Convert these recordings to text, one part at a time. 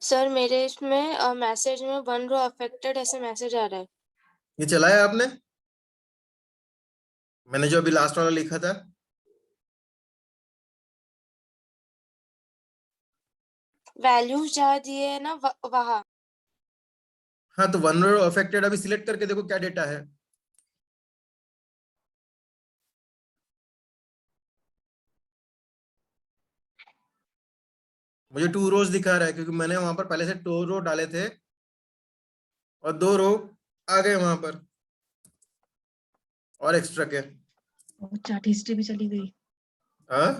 Sir मेरे इसमें message में 1 रो अफेक्टेड ऐसे मैसेज आ रहा है। ये चलाया आपने? मैंने जो अभी लास्ट वाला लिखा था। वैल्यूज जहाँ दिए है ना वहाँ। हाँ, तो 1 रो अफेक्टेड अभी सिलेक्ट करके देखो क्या डेटा है। मुझे 2 रोज दिखा रहा है क्योंकि मैंने वहां पर पहले से 2 रो डाले थे और 2 रो आ गए वहां पर और एक्स्ट्रा के। चार्ट हिस्ट्री भी चली गई। हाँ,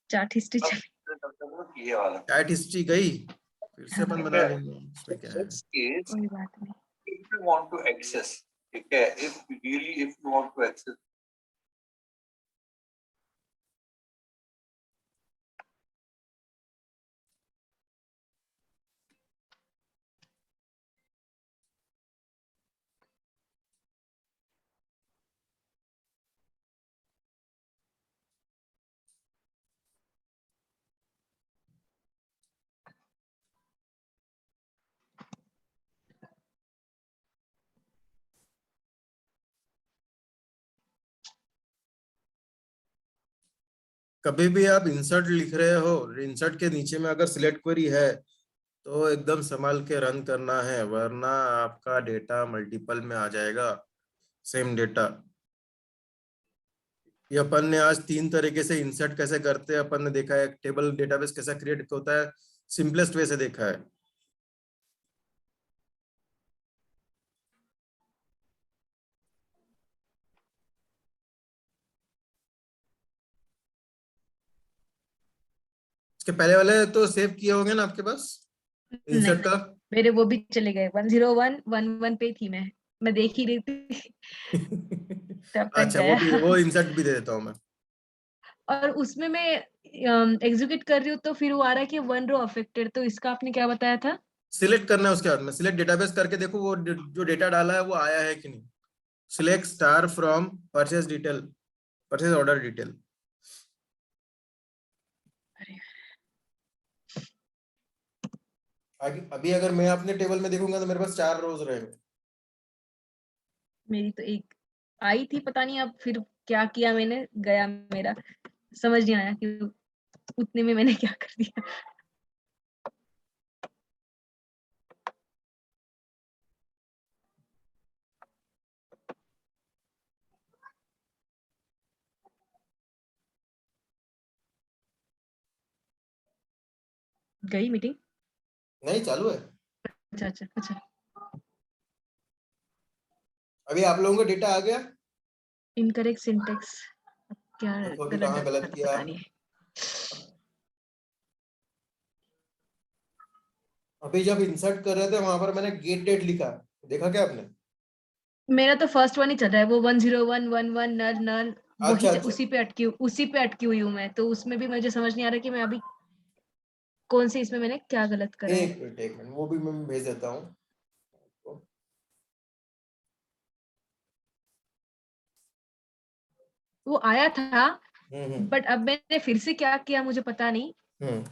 चार्ट हिस्ट्री चली। ये वाला चैट हिस्ट्री गई, फिर से अपन बना लेंगे, इसमें क्या है। कोई बात नहीं। if you want to access, ठीक है, if you want to access कभी भी आप इंसर्ट लिख रहे हो, इंसर्ट के नीचे में अगर सिलेक्ट क्वेरी है तो एकदम संभाल के रन करना है, वरना आपका डेटा मल्टीपल में आ जाएगा, सेम डेटा। ये अपन ने आज 3 तरीके से इंसर्ट कैसे करते हैं अपन ने देखा है, टेबल डेटाबेस कैसा क्रिएट होता है, सिंपलेस्ट वे से देखा है। इसके पहले वाले तो सेव किए होंगे ना आपके पास इंसर्ट का? मेरे वो भी चले गए। 10111 पे थी मैं देख ही रही थी तब तक अच्छा, गया। वो इंसर्ट भी दे देता हूँ मैं। और उसमें मैं एग्जीक्यूट कर रही हूँ तो फिर वो आ रहा है कि 1 रो अफेक्टेड। तो इसका आपने क्या बताया था? सिलेक्ट करना है, उसके बाद में सिलेक्ट डेटाबेस करके देखो वो जो डेटा डाला है वो आया है कि नहीं। Select star from purchase detail, purchase order detail. अभी अगर मैं अपने टेबल में देखूंगा तो मेरे पास 4 रोज रहेंगे। मेरी तो एक आई थी, पता नहीं अब फिर क्या किया मैंने, गया मेरा, समझ नहीं आया कि उतने में मैंने क्या कर दिया। गई मीटिंग? नहीं, चालू है। अच्छा अच्छा अच्छा। अभी आप लोगों का डेटा आ गया? इनकरेक्ट सिंटेक्स, क्या देखो अभी गलत कहाँ डाला गलत किया। पता नहीं। अभी जब इंसर्ट कर रहे थे वहां पर मैंने गेट डेट लिखा, देखा क्या आपने? मेरा तो फर्स्ट वन ही चल रहा है, वो 10111 नल नल वही अच्छा अच्छा, उसी पे अटकी हुई हूँ मैं। तो उसमें भी मुझे समझ नहीं आ रहा कि मैं अभी कौन से इसमें मैंने क्या गलत करा है। एक मिनट, वो भी मैं भेज देता हूँ। वो आया था हम्म बट अब मैंने फिर से क्या किया मुझे पता नहीं। हम्म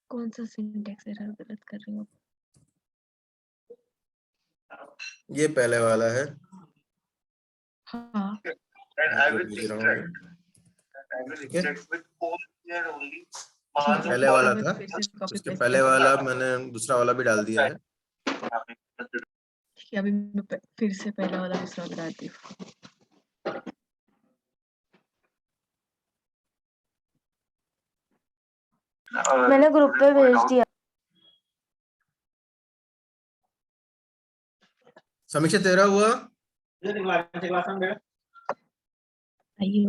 कौन सा सिंटेक्स एरर गलत कर रही हूँ? ये पहले वाला है। हाँ and I जो will भेज रहा हूँ extract मैं। and I will ठीक है, extract with all here only ठीक है। पहले तो वाला मैं था, फिर से कॉपी उसके पेस्ट पहले कर, वाला मैंने दूसरा वाला भी डाल दिया है। ठीक है। अभी मैं फिर से पहला वाला दूसरा वाला डालती हूँ। मैंने ग्रुप पे भेज दिया। समीक्षा तेरा हुआ? आइए।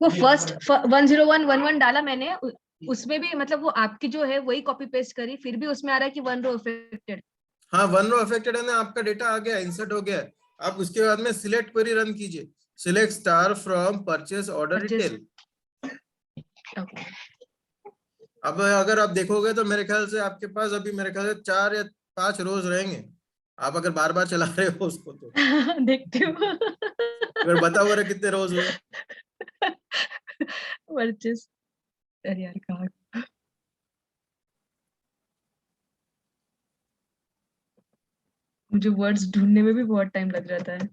वो फर्स्ट 10111 डाला मैंने, उसमें भी मतलब वो आपकी जो है वही कॉपी पेस्ट करी, फिर भी उसमें आ रहा है कि 1 रो अफेक्टेड। हाँ, 1 रो अफेक्टेड है ना, आपका डेटा आ गया, इंसर्ट हो गया। आप उसके बाद में सिलेक्ट क्वेरी रन कीजिए, select star from purchase order detail. Okay, अब अगर आप देखोगे तो मेरे ख्याल से आपके पास अभी मेरे ख्याल से 4 या 5 रोज रहेंगे, आप अगर बार बार चला रहे हो उसको तो। देखती हूँ। अगर बताओ मेरे कितने रोज हुए। परचेस, अरे यार कहाँ, मुझे वर्ड्स ढूंढने में भी बहुत टाइम लग जाता है।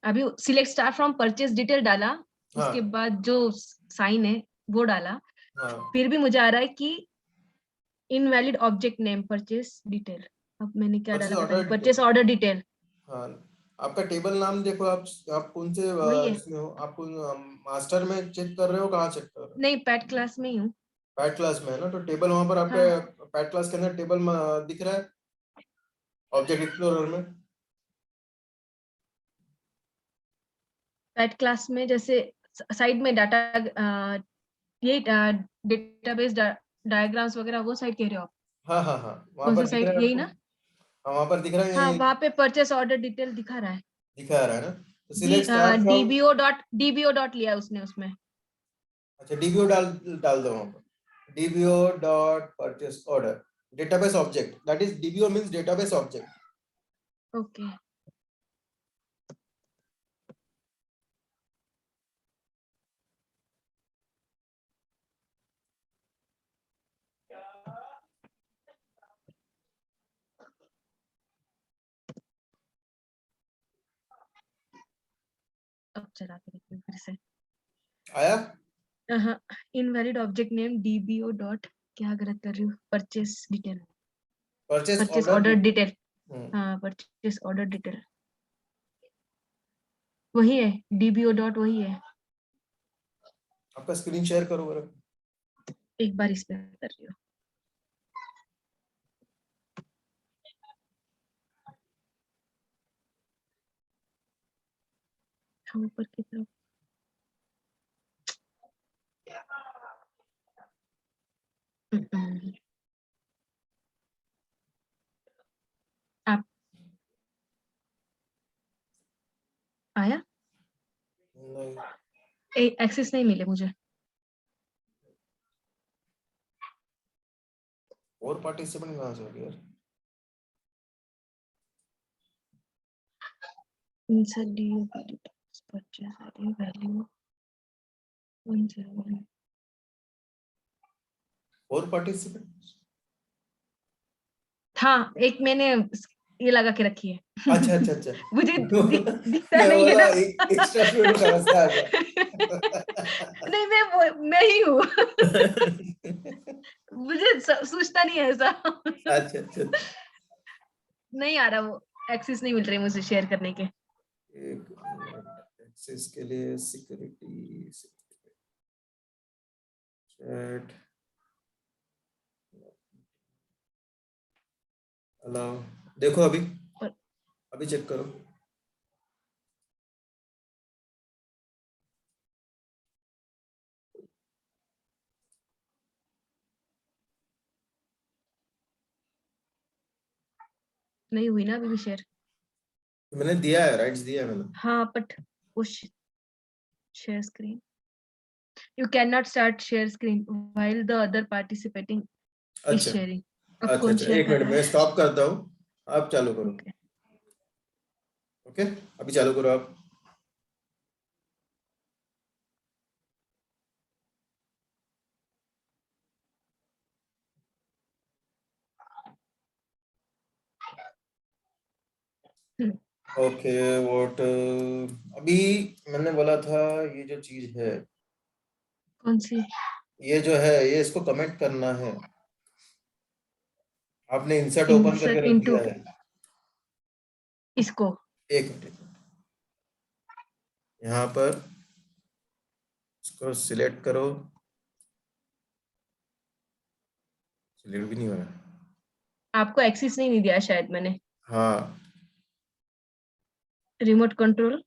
अभी select star from purchase detail डाला, हाँ। उसके बाद जो साइन है वो डाला, हाँ, फिर भी मुझे आ रहा है कि invalid object name purchase detail. अब मैंने क्या Purchase डाला, order परचेस ऑर्डर डिटेल। हाँ, आपका टेबल नाम देखो, आप कौन से वही है, इसमें हो, आप मास्टर में चेक कर रहे हो, कहाँ चेक कर रहे हो? नहीं पैट क्लास में ही हूँ। पैट क्लास में है ना, तो टेबल वहां पर आपका हाँ, पैट क्लास के अंदर टेबल दिख रहा है ऑब्जेक्ट एक्सप्लोरर में। पैट क्लास में जैसे साइड में डाटा, ये डेटाबेस डायग्राम्स वगैरह वो साइड कह रहे हो आप? हाँ हाँ हाँ, वहां कौन सा पर दिख साइड, रहा है यही आपको। ना? हाँ, वहां पर दिख रहा हाँ, है, वहाँ पे परचेस ऑर्डर डिटेल दिखा रहा है। दिखा रहा है ना, तो select star from. DBO dot लिया उसने उसमें। अच्छा, डीबीओ डाल डाल दो वहां पर, DBO dot purchase order database object, that is DBO means database object. Okay, अब चला के देखती हूँ फिर से। आया? Invalid object name DBO dot, क्या गलत कर रही हूँ, purchase detail, purchase purchase order. Order detail. हाँ, परचेस ऑर्डर डिटेल वही है, डीबीओ डॉट वही है। आपका स्क्रीन शेयर करो बरा। एक बार इस पे कर रही हूँ। हाँ, ऊपर की तरफ। आप आया? नहीं, एक्सेस नहीं मिले मुझे। और पार्टिसिपेंट कहाँ से हो गया यार? Insert DU purchase value 101। और पार्टिसिपेंट। हाँ, एक मैंने ये लगा के रखी है। अच्छा अच्छा अच्छा। मुझे दिखता मैं नहीं है बोला ना। एक्स्ट्रा स्टूडेंट समझता था। नहीं, मैं ही हूँ। मुझे सोचता नहीं है ऐसा। अच्छा अच्छा। नहीं आ रहा, वो एक्सेस नहीं मिल रही मुझे शेयर करने के। एक मिनट, एक्सेस के लिए सिक्योरिटी चैट अलाउ, देखो अभी चेक करो। नहीं हुई ना अभी भी शेयर। मैंने दिया है, राइट्स दिया है मैंने। हाँ, बट वो share screen, you cannot start share screen while the other participating is अच्छा sharing। अब अच्छा कौन अच्छा, शेयर एक कर मिनट रहा मैं है? स्टॉप करता हूँ, आप चालू करो। Okay। ओके, अभी चालू करो आप। ओके व्हाट, अभी मैंने बोला था ये जो चीज है, कौन सी? ये जो है, ये इसको कमेंट करना है। आपने इंसर्ट ओपन इंसर्ट करके रख इनटू दिया है इसको। एक मिनट यहाँ पर इसको सिलेक्ट करो, सिलेक्ट भी नहीं हो रहा। आपको एक्सेस नहीं दिया शायद मैंने। हाँ रिमोट कंट्रोल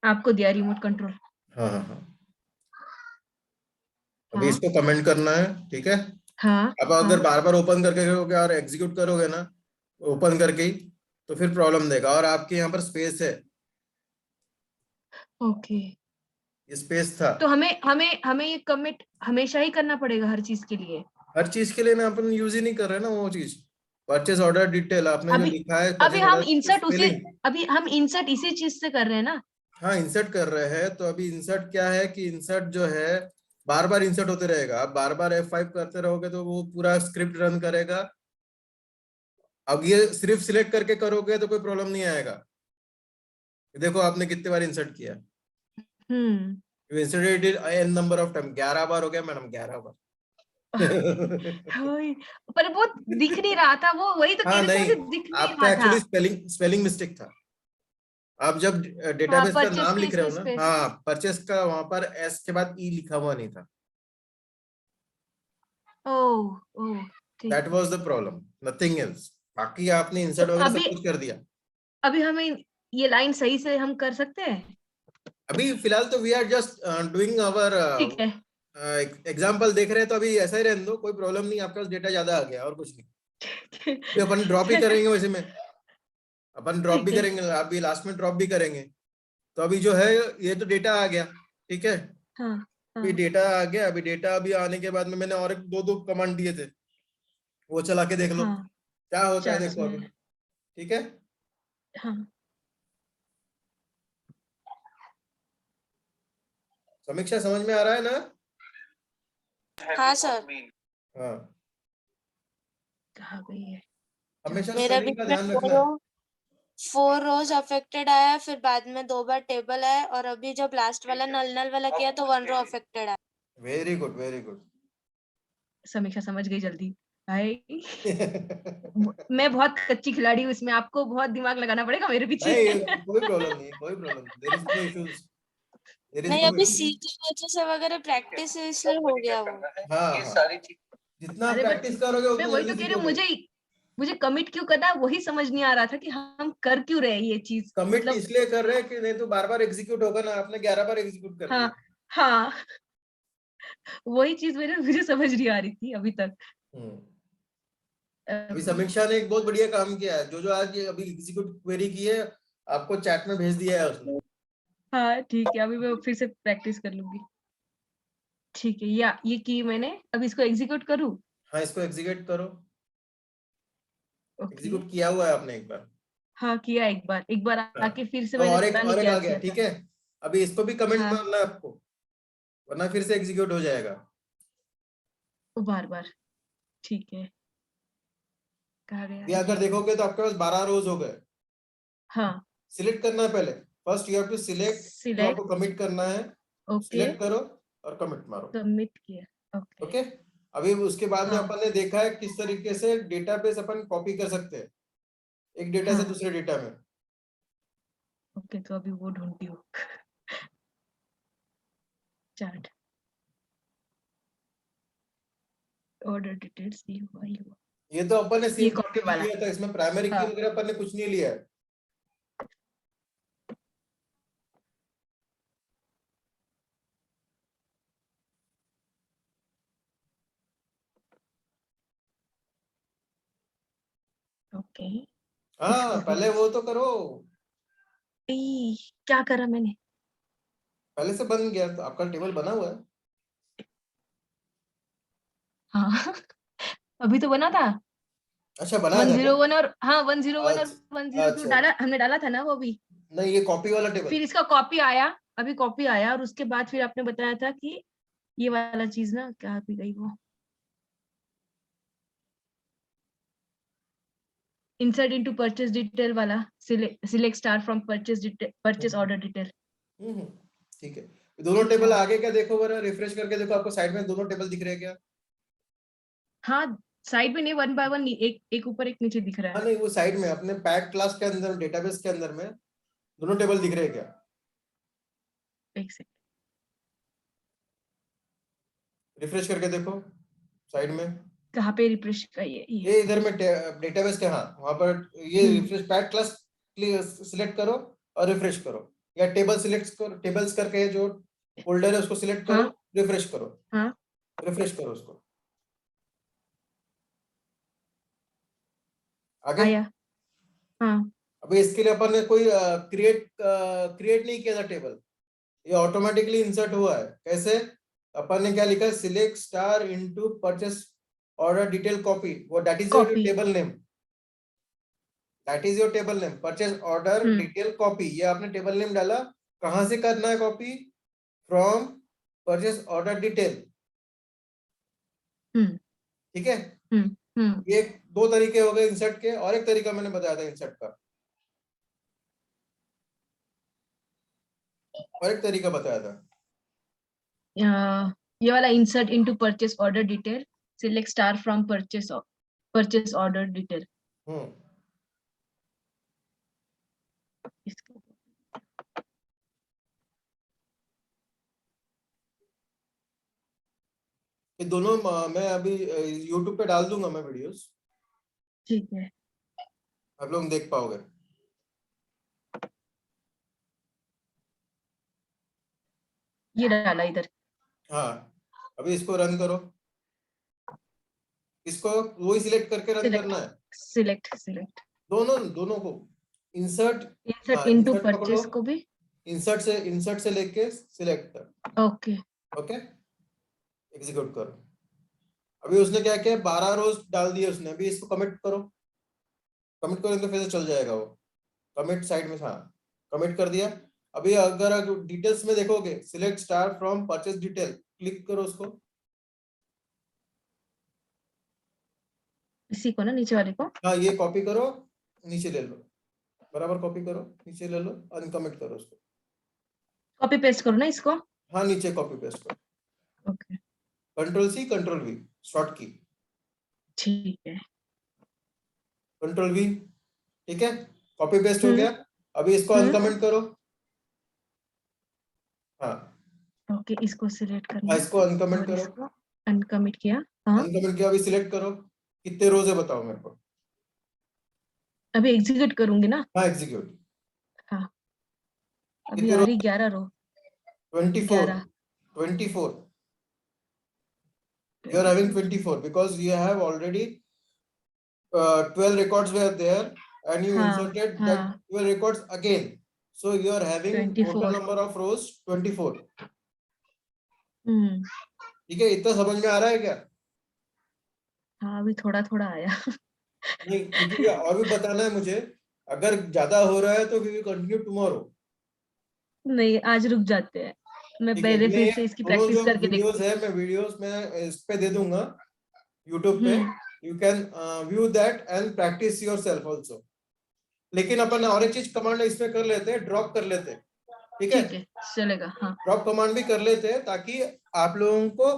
आपको दिया रिमोट कंट्रोल। हाँ हाँ हाँ, अभी हाँ इसको कमेंट करना है, ठीक है। हाँ अब अगर हाँ बार बार ओपन करके करोगे और एग्जीक्यूट करोगे ना ओपन करके ही, तो फिर प्रॉब्लम देगा। और आपके यहाँ पर स्पेस है, ओके। ये स्पेस था। तो हमें हमें हमें ये कमिट हमेशा ही करना पड़ेगा हर चीज के लिए? हर चीज के लिए ना अपन यूज ही नहीं कर रहे ना वो चीज। परचेज ऑर्डर डिटेल आपने जो अभी लिखा है, अभी परचेज हम ऑर्डर इंसर्ट उसी स्पेलिंग, अभी हम इंसर्ट इसी चीज से कर रहे हैं ना? हाँ इंसर्ट कर रहे हैं। तो अभी इंसर्ट क्या है कि इंसर्ट जो है बार बार इंसर्ट होते रहेगा। आप बार बार F5 करते रहोगे तो वो पूरा स्क्रिप्ट रन करेगा। अब ये सिर्फ सिलेक्ट करके करोगे तो कोई प्रॉब्लम नहीं आएगा। देखो आपने कितने बार इंसर्ट किया, inserted n number of time, 11 बार हो गया मैडम, 11 बार। वही, पर वो दिख नहीं रहा था, वो वही तो कह हाँ रही थी, नहीं, मुझे दिख नहीं आपका रहा था। एक्चुअली स्पेलिंग मिस्टेक था। आप जब हाँ, डेटाबेस का परचेस नाम के लिख रहे हो इसमें ना, स्पेस। हाँ परचेस का वहां पर एस के बाद ई लिखा हुआ नहीं था। ओह ओह ठीक दैट है। Was the problem, nothing else. बाकी आपने तो इंसर्ट वगैरह सब अभी कुछ कर दिया। अभी हमें ये लाइन सही से हम कर सकते हैं? अभी फिलहाल तो we are just doing our ठीक है। एग्जाम्पल देख रहे हैं, तो अभी ऐसा ही रहने दो, कोई प्रॉब्लम नहीं। आपका डेटा ज्यादा आ गया और कुछ नहीं। अभी अपन ड्रॉप ही करेंगे वैसे में, अपन ड्रॉप भी ठीक है। करेंगे, अभी लास्ट में ड्रॉप भी करेंगे। तो अभी जो है ये तो डेटा आ गया, ठीक है। हाँ अभी हाँ डेटा आ गया, अभी डेटा अभी आने के बाद में मैंने और एक दो कमांड दिए थे, वो चला के देख लो हाँ क्या होता है, चार्ट्स देखो में। अभी, ठीक है। हाँ समीक्षा समझ में आ रहा है ना? हाँ सर। हाँ, कहाँ गई है? हमेशा मेरा भी स्पेलिंग का में ध्यान रखना है। 4 रोज अफेक्टेड आया, फिर बाद में 2 बार टेबल आया, और अभी जब लास्ट वाला नल वाला किया तो 1 रो अफेक्टेड आया। Very good very good. समीक्षा समझ गई जल्दी। भाई मैं बहुत कच्ची खिलाड़ी हूँ इसमें, आपको बहुत दिमाग लगाना पड़ेगा मेरे पीछे। नहीं कोई प्रॉब्लम नहीं, कोई problem, there is no issues, there is नहीं, नो अभी इश्यूज। सीखी वजह से वगैरह प्रैक्टिस है, इसलिए हो गया वो। हाँ ये हाँ, सारी चीज जितना आप अरे बट प्रैक्टिस करोगे मैं उतना वही जल्दी तो कह रही हूँ, सीखोगे। मुझे कमिट क्यों करना है वही समझ नहीं आ रहा था कि हम कर क्यों रहे हैं ये चीज, कमिट मतलब। इसलिए कर रहे हैं कि नहीं तो बार बार एग्जीक्यूट होगा ना, आपने 11 बार एग्जीक्यूट कर हाँ दिया। हाँ वही चीज मुझे समझ नहीं आ रही थी अभी तक। हम्म। अभी अभी समीक्षा ने एक बहुत बढ़िया काम किया है, जो जो आज ये अभी एग्जीक्यूट क्वेरी की है आपको चैट में भेज दिया है उसने। हाँ ठीक है, अभी मैं फिर से प्रैक्टिस कर लूंगी। ठीक है, या ये की मैंने, अब इसको एग्जीक्यूट करूँ? हाँ इसको एग्जीक्यूट करो। ओके। एग्जीक्यूट किया हुआ है आपने एक बार। हाँ किया, एक बार हाँ, आके फिर से अब मैंने और पता नहीं एक क्या आ गया, किया ठीक था। है। अभी इसको भी कमेंट हाँ मारना है आपको, वरना फिर से एग्जीक्यूट हो जाएगा। बार बार। ठीक है, कहा गया ये अगर ये? देखोगे तो आपके पास 12 रोज हो गए। हाँ सिलेक्ट करना है पहले, first you have to select, जो आपको सिलेक्ट। कमिट करना है। ओके सिलेक्ट करो और कमिट मारो, सबमिट किया। Okay okay. अभी उसके बाद में हाँ अपन ने देखा है किस तरीके से डेटाबेस अपन कॉपी कर सकते हैं एक डेटा से हाँ दूसरे डेटा में। ओके, तो अभी वो ढूंढती हूँ। चार्ट ऑर्डर डिटेल्स ये हुआ ये हुआ। ये तो अपन ने ये सिर्फ कॉपी की वाला। लिया था, इसमें प्राइमरी की हाँ वगैरह अपन ने कुछ नहीं लिया है। ओके। हाँ इसको भी पहले वो तो करो, क्या करा मैंने? पहले से बन गया तो आपका टेबल बना हुआ है। हाँ अभी तो बना था। अच्छा बनाया था क्या? 101 और हाँ 101 और अच्छा 102 अच्छा, डाला, हमने डाला था ना वो भी। नहीं ये कॉपी वाला टेबल। फिर इसका कॉपी आया, अभी कॉपी आया, और उसके बाद फिर आपने बताया था कि ये वाला चीज ना क्या भी गई वो, इंसर्ट इनटू परचेज डिटेल वाला, select star from purchase order detail. Hmm, ठीक है। दोनों ठीक है टेबल आगे क्या देखो, जरा रिफ्रेश करके देखो, आपको साइड में दोनों टेबल दिख रहे हैं क्या? हाँ साइड में नहीं, वन बाय वन, एक एक ऊपर एक नीचे दिख रहा हाँ है। नहीं, वो साइड में अपने पैड क्लास के अंदर, डेटाबेस के अंदर में दोनों टेबल दिख रहे हैं क्या? एक सेकंड, रिफ्रेश करके देखो साइड में, कहाँ पे रिफ्रेश का ये इधर में डेटाबेस के, हाँ वहां पर ये हम्म। रिफ्रेश पैड क्लास सिलेक्ट करो और रिफ्रेश करो, या टेबल सिलेक्ट करो, टेबल्स करके जो फोल्डर है उसको सिलेक्ट करो, हाँ रिफ्रेश करो, हाँ रिफ्रेश करो उसको, आगे। आया। हाँ अभी इसके लिए अपन ने कोई क्रिएट नहीं किया था टेबल, ये ऑटोमेटिकली इंसर्ट हुआ है। कैसे? अपन ने क्या लिखा है, select star into purchase order detail copy, वो that is your copy. Table name, that is your table name, purchase order detail copy, ये आपने टेबल नेम डाला। कहां से करना है copy? From purchase order detail, ठीक है। ये दो तरीके हो गए इंसर्ट के, और एक तरीका मैंने बताया था इंसर्ट का, और एक तरीका बताया था। ये वाला insert into purchase order detail, select star from purchase order detail. ये दोनों मैं अभी YouTube पे डाल दूंगा मैं वीडियोस, ठीक है, आप लोग देख पाओगे। ये डाला इधर। हाँ, अभी इसको रन करो, इसको वही सिलेक्ट करके रन करना है, सिलेक्ट दोनों दोनों को। इंसर्ट, इंसर्ट इनटू इंसर्ट पकड़ो, परचेस को भी। इंसर्ट से लेके सिलेक्ट कर, ओके। ओके, एग्जीक्यूट करो। अभी उसने क्या किया, 12 रोज डाल दिए उसने, अभी इसको कमिट करो, कमिट करो तो फिर से चल जाएगा वो, कमिट साइड में, हाँ कमिट कर दिया। अभी अगर डिटेल्स में देखोगे, select star from purchase detail, click करो उसको, इसी को ना, नीचे वाले को। हाँ ये कॉपी करो, नीचे ले लो, बराबर कॉपी करो, नीचे ले लो, अनकमिट करो उसको, कॉपी पेस्ट करो ना इसको। हाँ नीचे कॉपी पेस्ट करो, okay control C control V, short key, ठीक है। कंट्रोल वी, ठीक है, कॉपी पेस्ट हो गया। अभी इसको अनकमेंट करो, हाँ ओके, इसको सिलेक्ट करना हाँ है इसको अनकमेंट और करो, इसको अनकमिट किया। हाँ, अनकमेंट किया, अभी सिलेक्ट करो, कितने रोज है बताओ मेरे को। अभी एग्जीक्यूट करूंगी ना। हाँ एग्जीक्यूट, हाँ, अभी कितने आ रोज? रही 11 रो। 24, 11 24, you are having 24 because you have already 12 records were there and you हाँ inserted that हाँ 12 records again, so you are having total 24। number of rows 24, हम्म, ठीक है। इतना समझ में आ रहा है क्या? हाँ अभी थोड़ा थोड़ा आया। नहीं, क्योंकि और भी बताना है मुझे, अगर ज्यादा हो रहा है तो वी विल कंटिन्यू टुमारो, नहीं, आज रुक जाते हैं, मैं ठीक है। पहले मैं फिर से इसकी दोनों प्रैक्टिस जो करके वीडियोस देखती है, मैं वीडियोस में इस पे दे दूंगा यूट्यूब पे, हूँ। You can view that and practice yourself also. लेकिन अपन और एक चीज कमांड इसमें कर लेते हैं, ड्रॉप कर लेते हैं, ठीक है, ठीक है, चलेगा। हाँ ड्रॉप कमांड भी कर लेते हैं ताकि आप लोगों को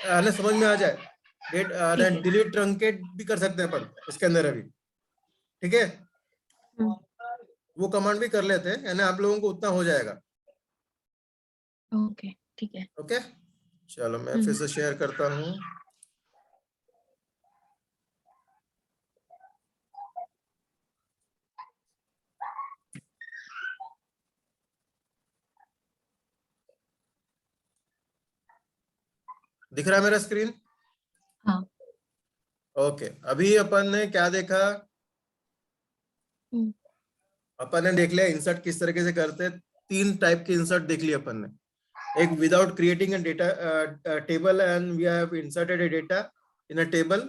ना समझ में आ जाए। ठीक है। डिलीट ट्रंकेट भी कर सकते हैं अपन इसके अंदर अभी, ठीक है, हम्म, वो कमांड भी कर लेते हैं, यानी आप लोगों को उतना हो जाएगा, ओके ठीक है। ओके। चलो मैं फिर से शेयर करता हूँ, दिख रहा है मेरा स्क्रीन? हाँ ओके, अभी अपन ने क्या देखा, अपन ने देख लिया इंसर्ट किस तरीके से करते हैं। 3 टाइप के इंसर्ट देख लिया अपन ने, एक without creating a data table and we have inserted a data in a table,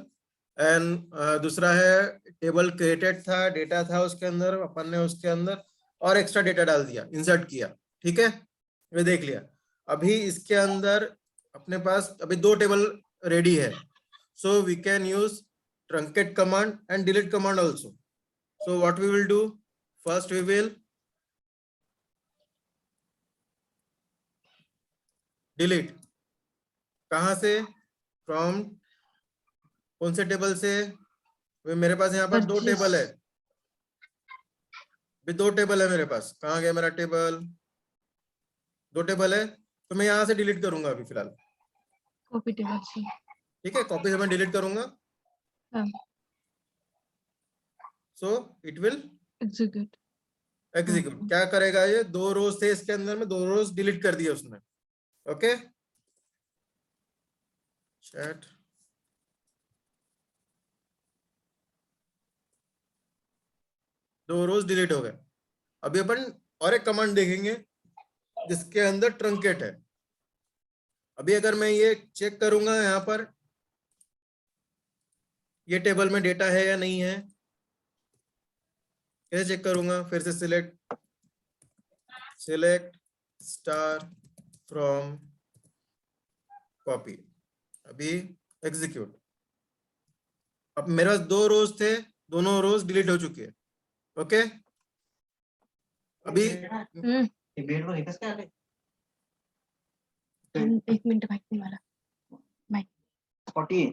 and दूसरा है टेबल क्रिएटेड था, डेटा था उसके अंदर, अपन ने उसके अंदर और एक्स्ट्रा डेटा डाल दिया, इंसर्ट किया, ठीक है, ये देख लिया। अभी इसके अंदर अपने पास अभी 2 टेबल रेडी है, so we can use truncate command and delete command also. So what we will do, first we will delete, कहां से, from कौन से टेबल से? मेरे पास यहाँ पर 2 टेबल है, भी 2 टेबल है मेरे पास। कहाँ गया मेरा टेबल? 2 टेबल है, तो मैं यहाँ से डिलीट करूंगा अभी फिलहाल। कॉपी टेबल से। ठीक है, कॉपी से मैं डिलीट करूंगा। हाँ। So it will execute. Execute. क्या करेगा ये? 2 रोज थे इसके अंदर में, 2 रोज डिलीट कर दिया उसने। Okay, chat. दो रोज डिलीट हो गए। अभी अपन और एक कमांड देखेंगे जिसके अंदर ट्रंकेट है। अभी अगर मैं ये चेक करूंगा यहाँ पर, ये टेबल में डेटा है या नहीं है, कैसे चेक करूंगा? फिर से सिलेक्ट स्टार फ्रॉम कॉपी, अभी एग्जीक्यूट। अब मेरे पास 2 रोज थे, दोनों रोज डिलीट हो चुकी है। ओके, अभी एक मिनट बाइक नहीं वाला। बाइक 40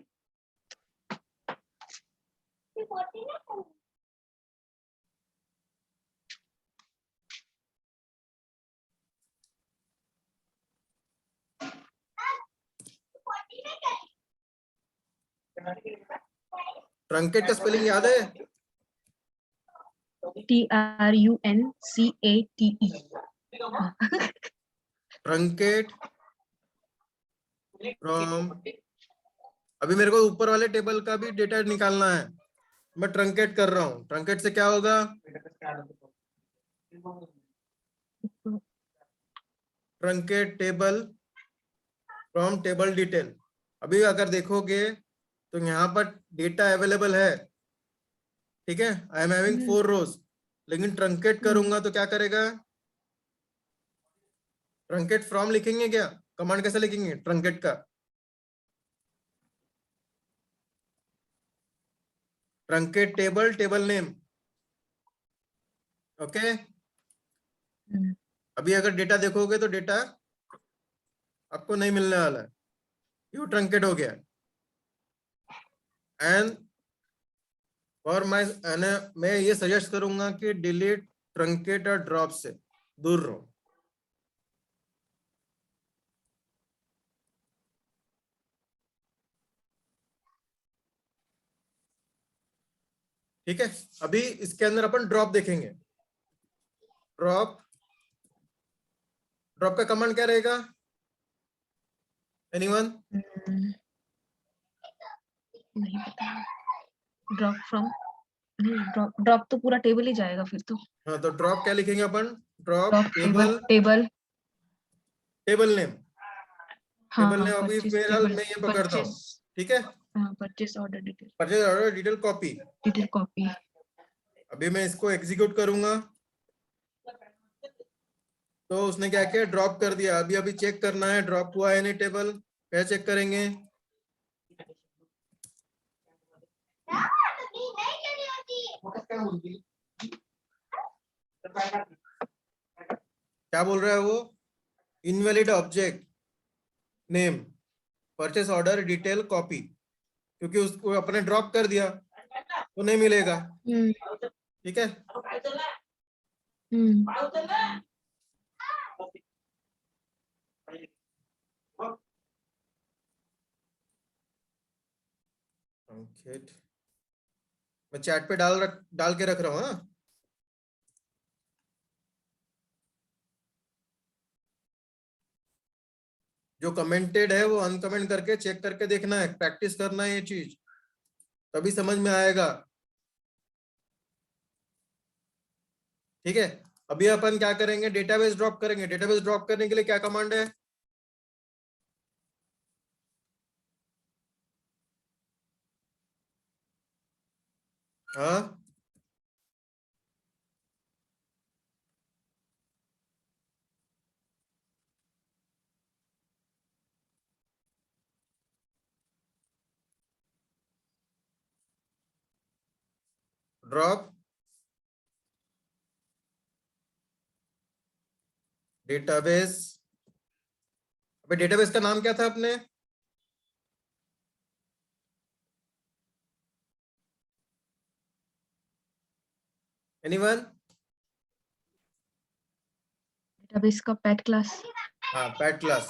ट्रंकेट का स्पेलिंग याद है? TRUNCATE। ट्रंकेट फ्रॉम, अभी मेरे को ऊपर वाले टेबल का भी डेटा निकालना है, मैं ट्रंकेट कर रहा हूँ। ट्रंकेट से क्या होगा? Truncate table from table detail. अभी अगर देखोगे तो यहाँ पर डेटा अवेलेबल है, ठीक है, आई एम हैविंग 4 रोज, लेकिन ट्रंकेट करूंगा तो क्या करेगा? ट्रंकेट फ्रॉम लिखेंगे क्या? कमांड कैसे लिखेंगे ट्रंकेट का? Truncate table, table name. Okay, अभी अगर डेटा देखोगे तो डेटा आपको नहीं मिलने वाला है, क्यों? ट्रंकेट हो गया। एंड और मैं ये सजेस्ट करूंगा कि डिलीट ट्रंकेट और ड्रॉप से दूर रहो। ठीक है, अभी इसके अंदर अपन ड्रॉप देखेंगे। ड्रॉप का कमांड क्या रहेगा? एनीवन? नहीं पता। ड्रॉप फ्रॉम, ड्रॉप तो पूरा टेबल ही जाएगा फिर तो। हाँ, तो ड्रॉप क्या लिखेंगे अपन? Drop table table name. हाँ, टेबल नेम अभी फिलहाल मैं ये पकड़ता हूँ, ठीक है। Purchase order detail, purchase order detail copy. Detail copy. अभी मैं इसको एग्जीक्यूट करूंगा तो उसने क्या किया? ड्रॉप कर दिया। अभी चेक करना है ड्रॉप हुआ है नहीं टेबल। क्या चेक करेंगे? क्या बोल रहा है वो? Invalid object name purchase order detail copy, क्योंकि उसको अपने ड्रॉप कर दिया तो नहीं मिलेगा। ठीक है, मैं चैट पे डाल के रख रहा हूँ। हाँ, जो कमेंटेड है वो अनकमेंट करके चेक करके देखना है, प्रैक्टिस करना है ये चीज, तभी समझ में आएगा। ठीक है, अभी अपन क्या करेंगे? डेटाबेस ड्रॉप करेंगे। डेटाबेस ड्रॉप करने के लिए क्या कमांड है? हाँ, ड्रॉप डेटाबेस। अबे डेटाबेस का नाम क्या था अपने? एनीवन? डेटाबेस का पैट क्लास। हाँ, पैट क्लास,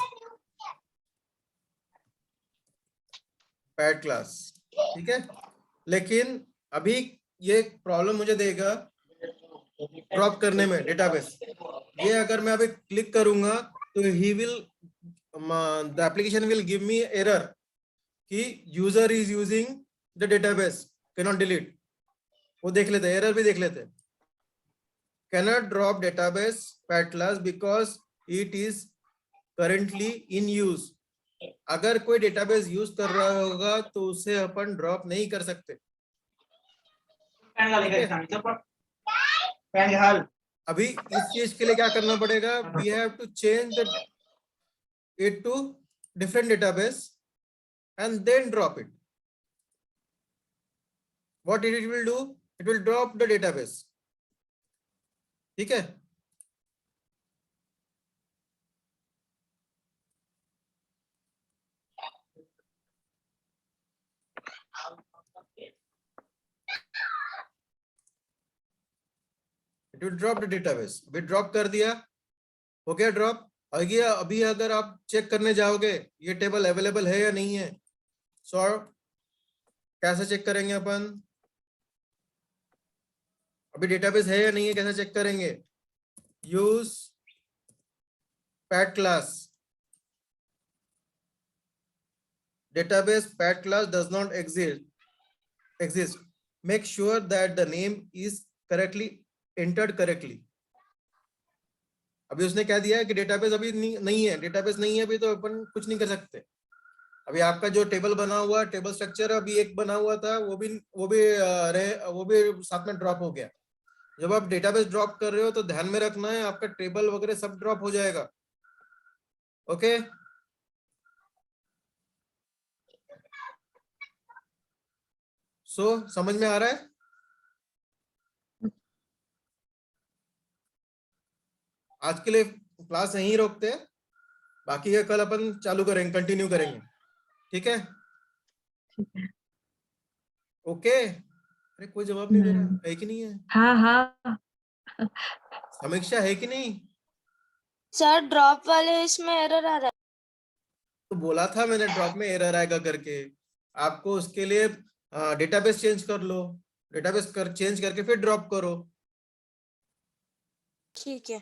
पैट क्लास, ठीक है। लेकिन अभी ये प्रॉब्लम मुझे देगा ड्रॉप करने में डेटाबेस। ये अगर मैं अभी क्लिक करूंगा तो ही will, the application will give me error कि user is using the database, can not delete. वो देख लेते, एरर भी देख लेते। cannot drop database pat class because it is currently in use। अगर कोई डेटाबेस यूज कर रहा होगा तो उसे अपन ड्रॉप नहीं कर सकते। अभी इस चीज के लिए क्या करना पड़ेगा? We have to change it to different database and then drop it. What it will do? It will drop the database, ठीक है। It will drop the database. अभी ड्रॉप कर दिया, हो गया ड्रॉप। अभी अगर आप चेक करने जाओगे ये टेबल अवेलेबल है या नहीं है, सो कैसे चेक करेंगे अपन? अभी डेटाबेस है या नहीं है, कैसे चेक करेंगे? Use PAT class. Database PAT class does not exist। Make sure that the name is correctly entered correctly। अभी उसने क्या दिया है कि डेटाबेस अभी नहीं है, डेटाबेस नहीं है अभी, तो अपन कुछ नहीं कर सकते। अभी आपका जो टेबल बना हुआ, टेबल स्ट्रक्चर अभी एक बना हुआ था, वो भी साथ में ड्रॉप हो गया। जब आप डेटाबेस ड्रॉप कर रहे हो तो ध्यान में रखना है आपका टेबल वगैरह सब ड्रॉप हो जाएगा। ओके, समझ में आ रहा है? आज के लिए क्लास यहीं रोकते हैं, बाकी का कल अपन चालू करेंगे, कंटिन्यू करेंगे, ठीक है? ओके। अरे कोई जवाब नहीं दे रहा है कि नहीं है? हाँ हाँ समीक्षा है कि नहीं? सर ड्रॉप वाले इसमें एरर आ रहा है। तो बोला था मैंने ड्रॉप में एरर आएगा करके। आपको उसके लिए डेटाबेस चेंज कर लो, डेटाबेस चेंज करके फिर ड्रॉप करो, ठीक है।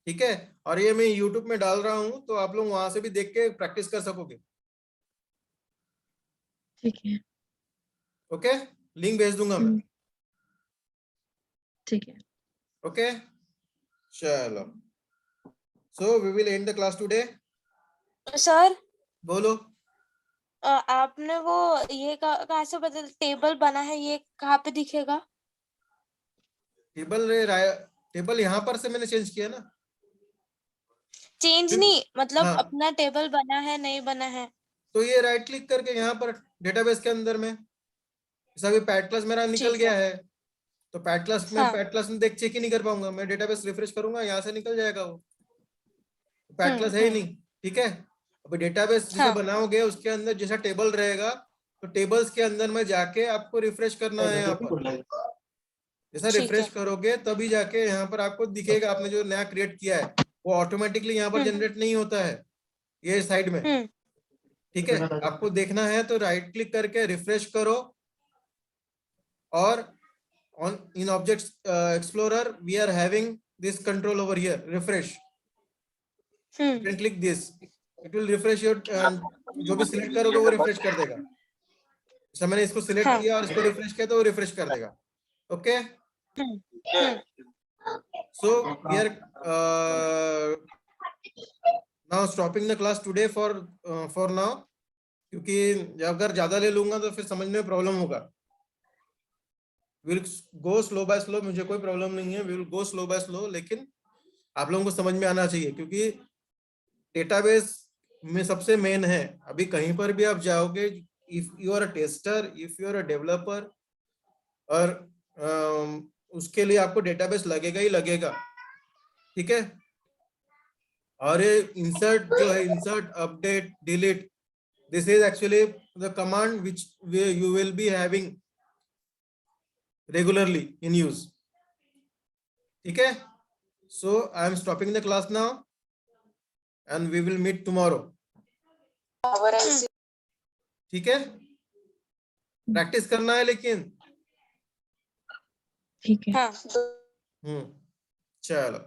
ठीक है। और ये मैं YouTube में डाल रहा हूँ तो आप लोग वहां से भी देख के प्रैक्टिस कर सकोगे, ठीक है ओके। लिंक भेज दूंगा मैं, ठीक है ओके। चलो, so we will end the class today. Sir बोलो। आपने वो ये कहाँ से बदल टेबल बना है, ये कहाँ पे दिखेगा? टेबल यहाँ पर से मैंने चेंज किया ना। चेंज नहीं, मतलब हाँ, अपना टेबल बना है नहीं बना है? तो ये राइट क्लिक करके यहाँ पर डेटाबेस के अंदर में, जैसा अभी पैट क्लास मेरा निकल गया है, तो पैट क्लास में हाँ। पैट क्लास में देख चेक ही नहीं कर पाऊंगा मैं। डेटाबेस रिफ्रेश करूंगा, यहाँ से निकल जाएगा वो, पैट क्लास है ही नहीं, ठीक है। अभी डेटाबेस जिसे हाँ। बनाओगे उसके अंदर जैसा टेबल रहेगा, तो टेबल्स के अंदर में जाके आपको रिफ्रेश करना है। यहाँ पर जैसा ठीक रिफ्रेश है। करोगे तभी जाके यहाँ पर आपको दिखेगा आपने जो नया क्रिएट किया है, वो ऑटोमेटिकली यहाँ पर जनरेट नहीं होता है ये साइड में, ठीक है। आपको देखना है तो राइट क्लिक करके रिफ्रेश करो, और on in objects explorer we are having this control over here, refresh। you can click this, it will refresh your जो भी सिलेक्ट करोगे वो रिफ्रेश कर देगा। जैसे मैंने इसको सिलेक्ट किया और इसको रिफ्रेश किया तो वो रिफ्रेश कर देगा, okay. so we are now stopping the class today for now, क्योंकि अगर ज्यादा ले लूंगा तो फिर समझने में प्रॉब्लम होगा। Will go slow by slow, मुझे कोई प्रॉब्लम नहीं है, will go slow by slow, लेकिन आप लोगों को समझ में आना चाहिए, क्योंकि डेटाबेस में सबसे मेन है। अभी कहीं पर भी आप जाओगे, if you are a tester, if you are a developer, और उसके लिए आपको डेटाबेस लगेगा ही लगेगा, ठीक है। और ये इंसर्ट जो है, insert, update, delete, this is actually the command which you will be having regularly in use, ठीक है, so I am stopping the class now and we will meet tomorrow. ठीक है, प्रैक्टिस करना है लेकिन। ठीक है। हाँ। चलो।